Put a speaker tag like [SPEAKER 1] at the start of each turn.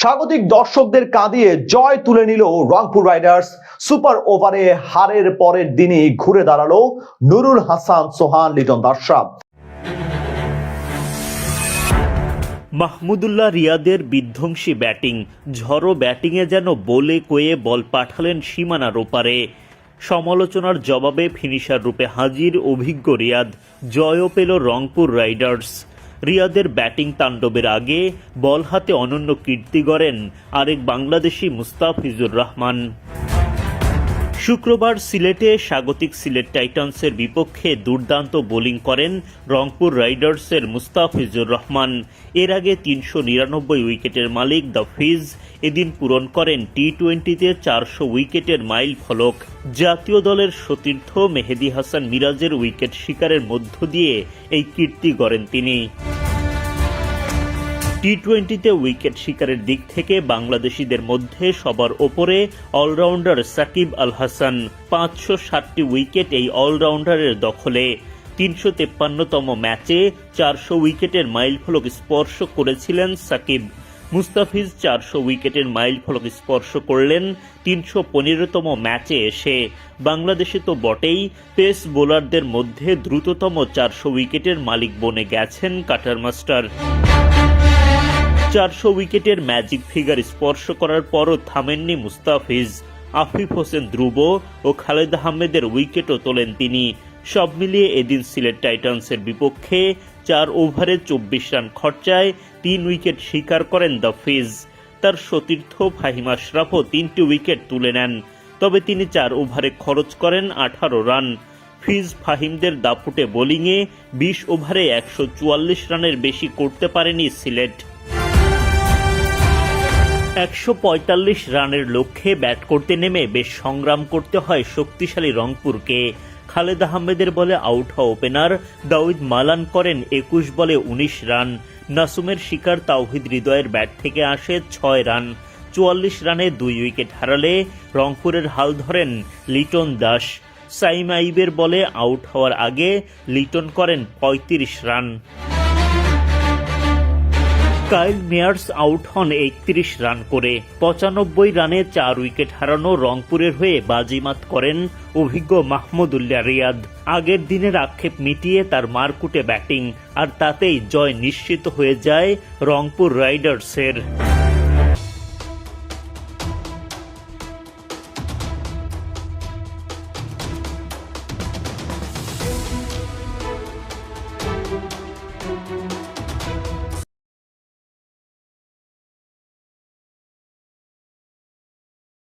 [SPEAKER 1] স্বাগতিক দর্শকদের কাঁদিয়ে জয় তুলে নিল রংপুর রাইডার্স। সুপার ওভারে হারের পরের দিনই ঘুরে দাঁড়ালো নুরুল হাসান সোহান লিটন দাস।
[SPEAKER 2] মাহমুদুল্লাহ রিয়াদের বিধ্বংসী ব্যাটিং, ঝড়ো ব্যাটিংয়ে যেন বলে কয়ে বল পাঠালেন সীমানার ওপারে। সমালোচনার জবাবে ফিনিশার রূপে হাজির অভিজ্ঞ রিয়াদ। জয়ও পেল রংপুর রাইডার্স। রিয়াদের ব্যাটিং তাণ্ডবের আগে বল হাতে অনন্য কীর্তি গড়েন আরেক বাংলাদেশি মুস্তাফিজুর রহমান। শুক্রবার সিলেটে স্বাগতিক সিলেট টাইটান্সের বিপক্ষে দুর্দান্ত বোলিং করেন রংপুর রাইডার্সের মুস্তাফিজুর রহমান। এর আগে ৩৯৯ উইকেটের মালিক দ্য ফিজ এদিন পূরণ করেন টি-20তে ৪০০ উইকেটের মাইল ফলক। জাতীয় দলের সতীর্থ মেহেদী হাসান মিরাজের উইকেট শিকারের মধ্য দিয়ে এই কীর্তি গড়েন তিনি। টি-20তে উইকেট শিকারের দিক থেকে বাংলাদেশিদের মধ্যে সবার ওপরে অলরাউন্ডার সাকিব আল হাসান। ৫৬০টি উইকেট এই অলরাউন্ডারের দখলে। ৩৫৩তম ম্যাচে ৪০০ উইকেটের মাইলফলক স্পর্শ করেছিলেন সাকিব। মুস্তাফিজ ৪০০ উইকেটের মাইলফলক স্পর্শ করলেন ৩১৫তম ম্যাচে এসে। বাংলাদেশে তো বটেই, পেস বোলারদের মধ্যে দ্রুততম ৪০০ উইকেটের মালিক বনে গেছেন কাটার মাস্টার। ৪০০ উইকেটের ম্যাজিক ফিগার স্পর্শ করার পরও থামেননি মুস্তাফিজ। আফিফ হোসেন ধ্রুব ও খালেদ আহমেদের উইকেটও তোলেন তিনি। সব মিলিয়ে এদিন সিলেট টাইটান্সের বিপক্ষে ৪ ওভারে ২৪ রান খরচায় ৩ উইকেট শিকার করেন দ্য ফিজ। তার সতীর্থ ফাহিম আশরাফও ৩টি উইকেট তুলে নেন, তবে তিনি ৪ ওভারে খরচ করেন ১৮ রান। ফিজ ফাহিমদের দাপুটে বোলিংয়ে ২০ ওভারে ১৪৪ রানের বেশি করতে পারেনি সিলেট। ১৪৫ রানের লক্ষ্যে ব্যাট করতে নেমে বেশ সংগ্রাম করতে হয় শক্তিশালী রংপুরকে। খালেদ আহমেদের বলে আউট হওয়া ওপেনার দাউদ মালান করেন ২১ বলে ১৯ রান। নাসুমের শিকার তাওহিদ হৃদয়ের ব্যাট থেকে আসে ৬ রান। ৪৪ রানে ২ উইকেট হারালে রংপুরের হাল ধরেন লিটন দাস। সাইম আইবের বলে আউট হওয়ার আগে লিটন করেন ৩৫ রান। কাইল মেয়ার্স আউট হন ৩১ রান করে। ৯৫ রানে ৪ উইকেট হারানো রংপুরের হয়ে বাজিমাত করেন অভিজ্ঞ মাহমুদুল্লাহ রিয়াদ। আগের দিনের আক্ষেপ মিটিয়ে তার মারকুটে ব্যাটিং, আর তাতেই জয় নিশ্চিত হয়ে যায় রংপুর রাইডার্সের।